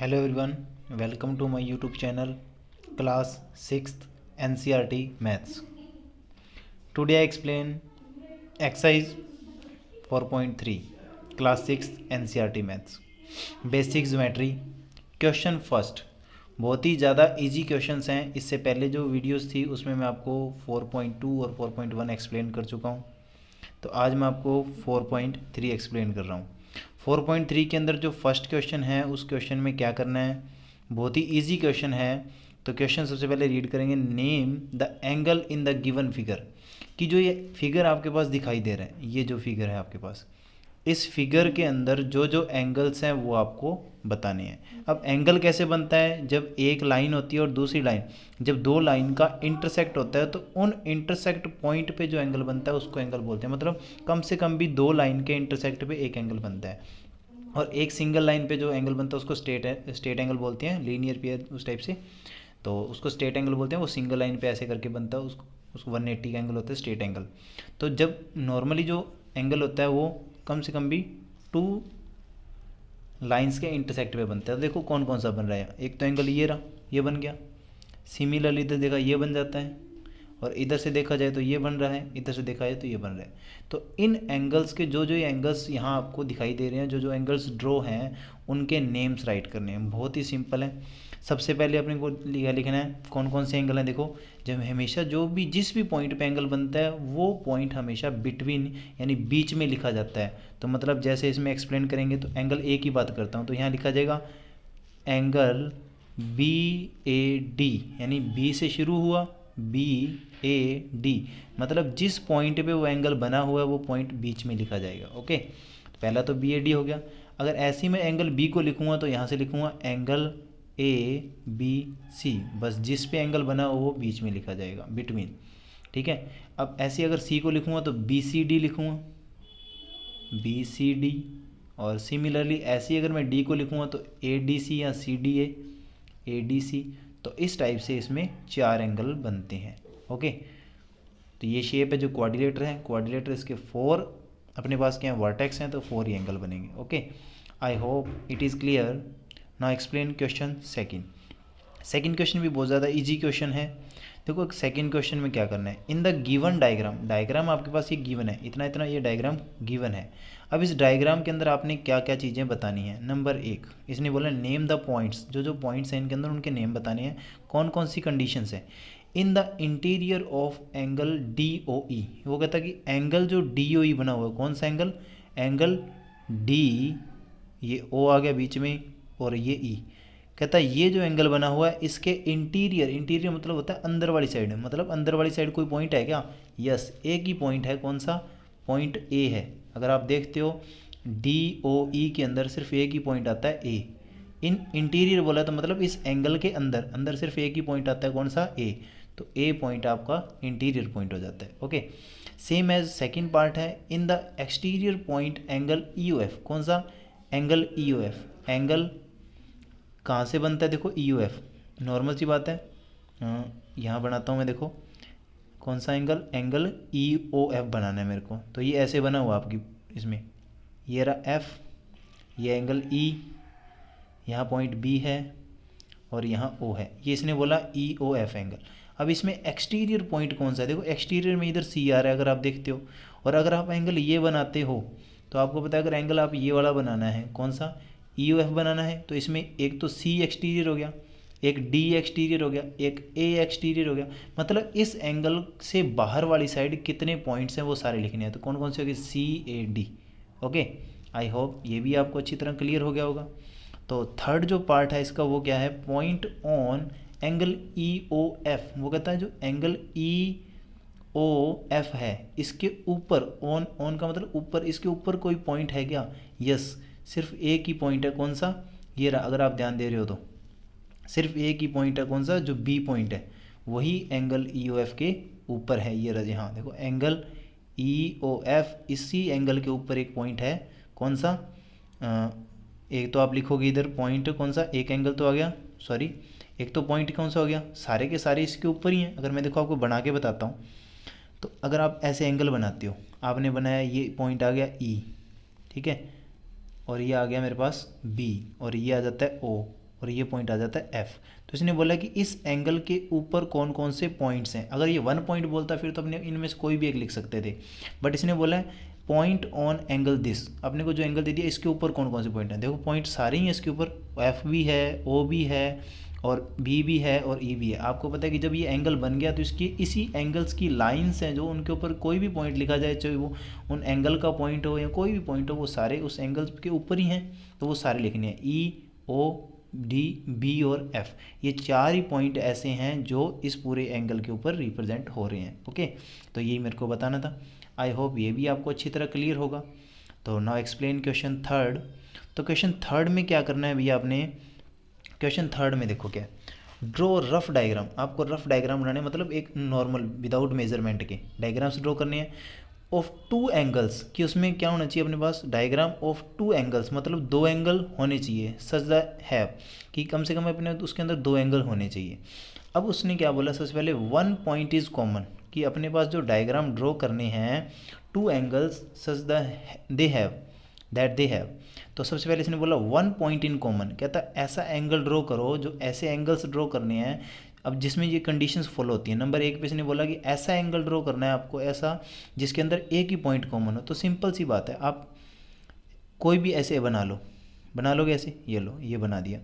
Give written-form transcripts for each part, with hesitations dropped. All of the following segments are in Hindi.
Hello everyone, welcome to my YouTube channel class 6th NCERT Maths. Today I explain exercise 4.3 class 6th NCERT Maths basic geometry. Question first, बहुत ही ज़्यादा इजी क्वेश्चंस हैं। इससे पहले जो वीडियोस थी उसमें मैं आपको 4.2 और 4.1 एक्सप्लेन कर चुका हूँ, तो आज मैं आपको 4.3 एक्सप्लेन कर रहा हूँ। 4.3 के अंदर जो फर्स्ट क्वेश्चन है उस क्वेश्चन में क्या करना है, बहुत ही इजी क्वेश्चन है। तो क्वेश्चन सबसे पहले रीड करेंगे, name the angle in the given figure. कि जो ये फिगर आपके पास दिखाई दे रहा है, ये जो फिगर है आपके पास, इस फिगर के अंदर जो जो एंगल्स हैं वो आपको बताने हैं। अब एंगल कैसे बनता है, जब एक लाइन होती है और दूसरी लाइन, जब दो लाइन का इंटरसेक्ट होता है तो उन इंटरसेक्ट पॉइंट पे जो एंगल बनता है उसको एंगल बोलते हैं। मतलब कम से कम भी दो लाइन के इंटरसेक्ट पे एक एंगल बनता है, और एक सिंगल लाइन पे जो एंगल बनता है उसको स्ट्रेट एंगल बोलते हैं, लीनियर पेयर उस टाइप से, तो उसको स्ट्रेट एंगल बोलते हैं। वो सिंगल लाइन पे ऐसे करके बनता है, उसको 180 का एंगल होता है स्ट्रेट एंगल। तो जब नॉर्मली जो एंगल होता है वो कम से कम भी टू लाइंस के इंटरसेक्ट पे बनता है। तो देखो कौन कौन सा बन रहा है, एक तो एंगल ये रहा, ये बन गया। सिमिलरली इधर देखा ये बन जाता है, और इधर से देखा जाए तो ये बन रहा है, इधर से देखा जाए तो ये बन रहा है। तो इन एंगल्स के जो जो एंगल्स यहाँ आपको दिखाई दे रहे हैं, जो जो एंगल्स ड्रॉ हैं, उनके नेम्स राइट करने हैं। बहुत ही सिंपल है। सबसे पहले अपने को लिखना है कौन कौन से एंगल हैं। देखो, जब हमेशा जो भी जिस भी पॉइंट पे एंगल बनता है वो पॉइंट हमेशा बिटवीन यानी बीच में लिखा जाता है। तो मतलब जैसे इसमें एक्सप्लेन करेंगे तो एंगल ए की बात करता हूँ, तो यहाँ लिखा जाएगा एंगल बी ए डी, यानी बी से शुरू हुआ, बी ए डी, मतलब जिस पॉइंट पे वो एंगल बना हुआ है वो पॉइंट बीच में लिखा जाएगा। ओके, पहला तो बी ए डी हो गया। अगर ऐसे ही मैं एंगल बी को लिखूँगा तो यहाँ से लिखूँगा एंगल ए बी सी, बस जिस पे एंगल बना हो वो बीच में लिखा जाएगा, बिटवीन। ठीक है। अब ऐसे अगर सी को लिखूँगा तो बी सी डी लिखूँगा, बी सी डी। और सिमिलरली ऐसे ही अगर मैं डी को लिखूँगा तो ए डी सी या C D A D C. तो इस टाइप से इसमें चार एंगल बनते हैं। ओके, तो ये शेप है जो क्वाड्रिलेटर है, क्वाड्रिलेटर इसके फोर अपने पास क्या है, वर्टेक्स हैं, तो फोर ही एंगल बनेंगे। Okay, I hope it is clear. Now explain question second. Second question भी बहुत ज़्यादा इजी क्वेश्चन है। देखो सेकंड क्वेश्चन में क्या करना है, in the given diagram, diagram आपके पास ये गिवन है, इतना इतना ये डायग्राम गिवन है। अब इस डायग्राम के अंदर आपने क्या क्या चीज़ें बतानी है। नंबर एक, इसने बोला नेम द पॉइंट्स, जो जो पॉइंट्स हैं इनके अंदर उनके नेम बताने हैं, कौन कौन सी कंडीशंस है। In the interior of angle D O E, वो कहता है कि एंगल जो डी ओ ई बना हुआ है, कौन सा एंगल, एंगल डी, ये ओ आ गया बीच में और ये ई, कहता है ये जो एंगल बना हुआ है इसके इंटीरियर, इंटीरियर मतलब होता है अंदर वाली साइड, मतलब अंदर वाली साइड कोई पॉइंट है क्या, यस एक ही पॉइंट है। कौन सा, पॉइंट ए है। अगर आप देखते हो डी ओ ई के अंदर सिर्फ एक ही पॉइंट आता है ए। इन इंटीरियर बोला तो मतलब इस एंगल के अंदर, अंदर सिर्फ एक ही पॉइंट आता है, कौन सा, ए। तो ए पॉइंट आपका इंटीरियर पॉइंट हो जाता है। Okay, same as second part है, in the exterior point angle E O F, कौन सा, angle E O F. Angle कहाँ से बनता है, देखो ई ओ एफ, नॉर्मल सी बात है। यहाँ बनाता हूँ मैं, देखो कौन सा angle, angle E O F बनाना है मेरे को। तो ये ऐसे बना हुआ आपकी इसमें, ये रहा एफ, ये एंगल ई, यहाँ पॉइंट बी है और यहाँ ओ है, ये इसने बोला ई ओ एफ एंगल। अब इसमें एक्सटीरियर पॉइंट कौन सा है, देखो एक्सटीरियर में इधर सी आ रहा है अगर आप देखते हो। और अगर आप एंगल ये बनाते हो तो आपको पता है अगर एंगल आप ये वाला बनाना है, कौन सा, ई ओ एफ बनाना है, तो इसमें एक तो सी एक्सटीरियर हो गया, एक डी एक्सटीरियर हो गया, एक ए एक्सटीरियर हो गया। मतलब इस एंगल से बाहर वाली साइड कितने पॉइंट्स हैं वो सारे लिखने हैं। तो कौन कौन से हो गए, C A D. Okay, I hope ये भी आपको अच्छी तरह क्लियर हो गया होगा। तो थर्ड जो पार्ट है इसका वो क्या है, point on angle E O F. वो कहता है जो एंगल ई ओ एफ है इसके ऊपर, ऑन ऑन का मतलब ऊपर, इसके ऊपर कोई पॉइंट है क्या, यस सिर्फ एक ही पॉइंट है, कौन सा, ये रहा। अगर आप ध्यान दे रहे हो तो सिर्फ एक ही पॉइंट है, कौन सा, जो बी पॉइंट है, वही एंगल ई ओ एफ के ऊपर है। ये रहा, हाँ देखो एंगल ई ओ एफ, इसी एंगल के ऊपर एक पॉइंट है, कौन सा, एक तो आप लिखोगे इधर पॉइंट कौन सा, एक एंगल तो आ गया, सॉरी एक तो पॉइंट कौन सा हो गया, सारे के सारे इसके ऊपर ही हैं। अगर मैं देखो आपको बना के बताता हूँ, तो अगर आप ऐसे एंगल बनाते हो, आपने बनाया ये पॉइंट आ गया ई, ठीक है, और ये आ गया मेरे पास बी, और ये आ जाता है ओ, और ये पॉइंट आ जाता है एफ। तो इसने बोला कि इस एंगल के ऊपर कौन कौन से पॉइंट्स हैं। अगर ये 1 पॉइंट बोलता फिर तो अपने इनमें से कोई भी एक लिख सकते थे, बट इसने बोला है पॉइंट ऑन एंगल दिस, अपने को जो एंगल दे दिया इसके ऊपर कौन कौन से पॉइंट हैं। देखो पॉइंट सारे ही हैं इसके ऊपर, एफ भी है, ओ भी है और बी भी है और ई भी है। आपको पता है कि जब ये एंगल बन गया तो इसकी इसी एंगल्स की लाइंस हैं जो उनके ऊपर कोई भी पॉइंट लिखा जाए, चाहे वो उन एंगल का पॉइंट हो या कोई भी पॉइंट हो, वो सारे उस एंगल्स के ऊपर ही हैं, तो वो सारे लिखने हैं। ई, ओ, डी, बी और एफ, ये 4 ही पॉइंट ऐसे हैं जो इस पूरे एंगल के ऊपर रिप्रेजेंट हो रहे हैं। ओके, तो यही मेरे को बताना था। आई होप ये भी आपको अच्छी तरह क्लियर होगा। तो नाउ एक्सप्लेन क्वेश्चन थर्ड। तो क्वेश्चन थर्ड में क्या करना है भैया आपने, क्वेश्चन थर्ड में देखो क्या, ड्रॉ रफ डायग्राम। आपको रफ डायग्राम बनाने मतलब एक नॉर्मल विदाउट मेजरमेंट के डायग्राम्स ड्रॉ करने हैं ऑफ 2 एंगल्स, कि उसमें क्या होना चाहिए अपने पास, डायग्राम ऑफ 2 एंगल्स, मतलब 2 एंगल होने चाहिए, सच दैट हैव, कि कम से कम अपने उसके अंदर 2 एंगल होने चाहिए। अब उसने क्या बोला, सबसे पहले 1 पॉइंट इज़ कॉमन, कि अपने पास जो डायग्राम ड्रॉ करने हैं 2 angles such that they have. तो सबसे पहले इसने बोला 1 पॉइंट इन कॉमन, कहता ऐसा एंगल ड्रॉ करो, जो ऐसे एंगल्स ड्रॉ करने हैं अब जिसमें ये कंडीशंस फॉलो होती हैं। नंबर 1 पे इसने बोला कि ऐसा एंगल ड्रॉ करना है आपको, ऐसा जिसके अंदर एक ही पॉइंट कॉमन हो। तो सिंपल सी बात है, आप कोई भी ऐसे बना लोगे ऐसे, ये लो ये बना दिया,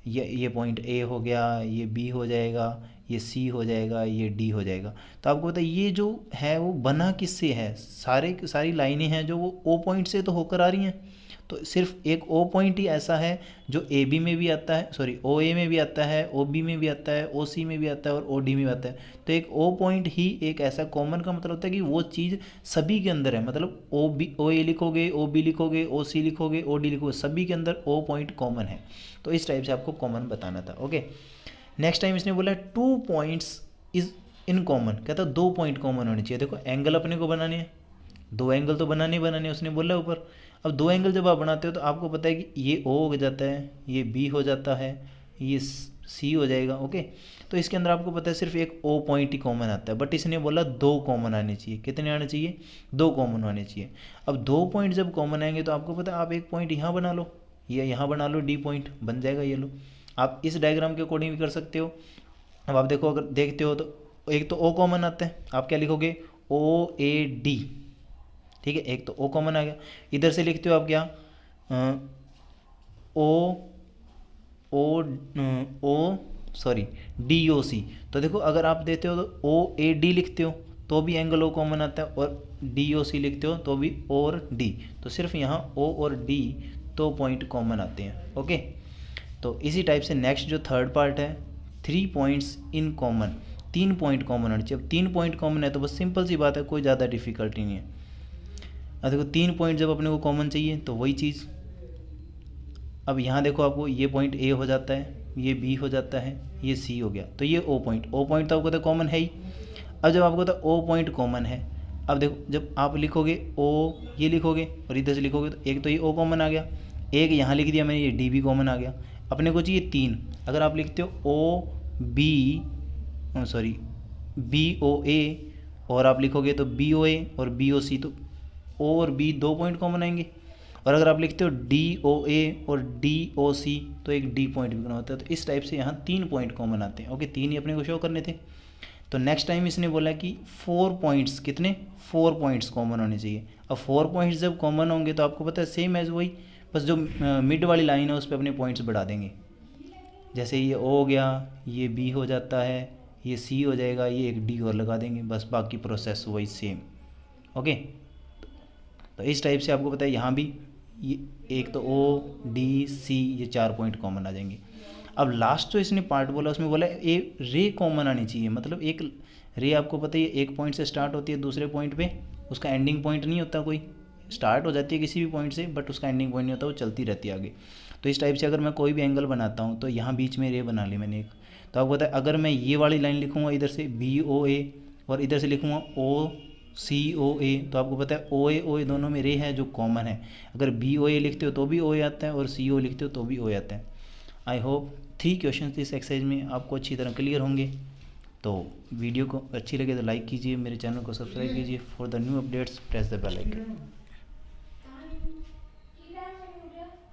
ये पॉइंट ए हो गया, ये बी हो जाएगा, ये सी हो जाएगा, ये डी हो जाएगा। तो आपको पता है ये जो है वो बना किससे है, सारी लाइनें हैं जो वो ओ पॉइंट से तो होकर आ रही हैं। तो सिर्फ एक ओ पॉइंट ही ऐसा है जो ए बी में भी आता है, सॉरी ओ ए में भी आता है, ओ बी में भी आता है, ओ सी में भी आता है और ओ डी में भी आता है। तो एक ओ पॉइंट ही एक ऐसा कॉमन का मतलब होता है कि वो चीज़ सभी के अंदर है, मतलब ओ ए लिखोगे, ओ बी लिखोगे, ओ सी लिखोगे, ओ डी लिखोगे, सभी के अंदर ओ पॉइंट कॉमन है। तो इस टाइप से आपको कॉमन बताना था। ओके, नेक्स्ट टाइम इसने बोला 2 पॉइंट्स इज इन कॉमन, कहता 2 पॉइंट कॉमन होने चाहिए। देखो एंगल अपने को बनाने हैं, 2 एंगल तो बनाने उसने बोला ऊपर। अब 2 एंगल जब आप बनाते हो तो आपको पता है कि ये ओ हो जाता है, ये बी हो जाता है, ये सी हो जाएगा। ओके, तो इसके अंदर आपको पता है सिर्फ एक ओ पॉइंट ही कॉमन आता है, बट इसने बोला 2 कॉमन आने चाहिए। कितने आने चाहिए, 2 कॉमन आने चाहिए। अब 2 पॉइंट जब कॉमन आएंगे तो आपको पता है आप एक पॉइंट यहाँ बना लो, ये यहाँ बना लो, डी पॉइंट बन जाएगा। ये लो, आप इस डायग्राम के अकॉर्डिंग भी कर सकते हो। अब आप देखो, अगर देखते हो तो एक तो ओ कॉमन आता है, आप क्या लिखोगे, ओ ए डी, ठीक है, एक तो ओ कॉमन आ गया। इधर से लिखते हो आप क्या, ओ ओ ओ सॉरी डी ओ सी। तो देखो अगर आप देते हो तो ओ ए डी लिखते हो तो भी एंगल ओ कॉमन आता है, और डी ओ सी लिखते हो तो भी ओ और डी, तो सिर्फ यहाँ ओ और डी 2 पॉइंट कॉमन आते हैं। ओके, तो इसी टाइप से नेक्स्ट जो थर्ड पार्ट है, 3 points in common, 3 point common होने चाहिए। अब 3 पॉइंट कॉमन है तो बस सिंपल सी बात है, कोई ज़्यादा डिफिकल्टी नहीं है। अब देखो 3 पॉइंट जब अपने को कॉमन चाहिए तो वही चीज़, अब यहाँ देखो आपको ये पॉइंट ए हो जाता है, ये बी हो जाता है, ये सी हो गया, तो ये ओ पॉइंट तो आपको तो कॉमन है ही। अब जब आपको तो ओ पॉइंट कॉमन है, अब देखो जब आप लिखोगे ओ, ये लिखोगे और इधर से लिखोगे तो एक तो ये ओ कॉमन आ गया, एक यहाँ लिख दिया मैंने, ये डी भी कॉमन आ गया। अपने को चाहिए 3, अगर आप लिखते हो O B sorry B O A, और आप लिखोगे तो बी ओ ए और बी ओ सी, तो ओ और बी 2 पॉइंट कॉमन आएंगे। और अगर आप लिखते हो डी ओ ए और डी ओ सी तो एक डी पॉइंट भी बना होता है। तो इस टाइप से यहाँ 3 पॉइंट कॉमन आते हैं। ओके, 3 ही अपने को शो करने थे। तो नेक्स्ट टाइम इसने बोला कि 4 पॉइंट्स, कितने, 4 पॉइंट्स कॉमन होने चाहिए। अब 4 पॉइंट्स जब कॉमन होंगे तो आपको पता है सेम एज वही, बस जो मिड वाली लाइन है उस पर अपने पॉइंट्स बढ़ा देंगे। जैसे ये ओ हो गया, ये बी हो जाता है, ये सी हो जाएगा, ये एक डी और लगा देंगे, बस बाकी प्रोसेस वही सेम। ओके, तो इस टाइप से आपको पता है यहाँ भी ये एक तो ओ डी सी, ये 4 पॉइंट कॉमन आ जाएंगे। अब लास्ट जो इसने पार्ट बोला उसमें बोला ए रे कॉमन आनी चाहिए, मतलब एक रे आपको पता है एक पॉइंट से स्टार्ट होती है दूसरे पॉइंट पे, उसका एंडिंग पॉइंट नहीं होता, कोई स्टार्ट हो जाती है किसी भी पॉइंट से बट उसका एंडिंग पॉइंट नहीं होता, वो चलती रहती है आगे। तो इस टाइप से अगर मैं कोई भी एंगल बनाता हूँ तो यहाँ बीच में रे बना ली मैंने एक, तो आपको पता है अगर मैं ये वाली लाइन लिखूँगा इधर से बी ओ ए और इधर से लिखूँगा ओ सी ओ ए, तो आपको पता है ओ ए दोनों में रे है जो कॉमन है। अगर बी ओ ए लिखते हो तो भी ओ ए आता है और सी ओ लिखते हो तो भी ओ ए आता है। आई होप 3 क्वेश्चन इस एक्सरसाइज में आपको अच्छी तरह क्लियर होंगे। तो वीडियो को अच्छी लगे तो लाइक कीजिए, मेरे चैनल को सब्सक्राइब कीजिए। For the new updates press the bell icon.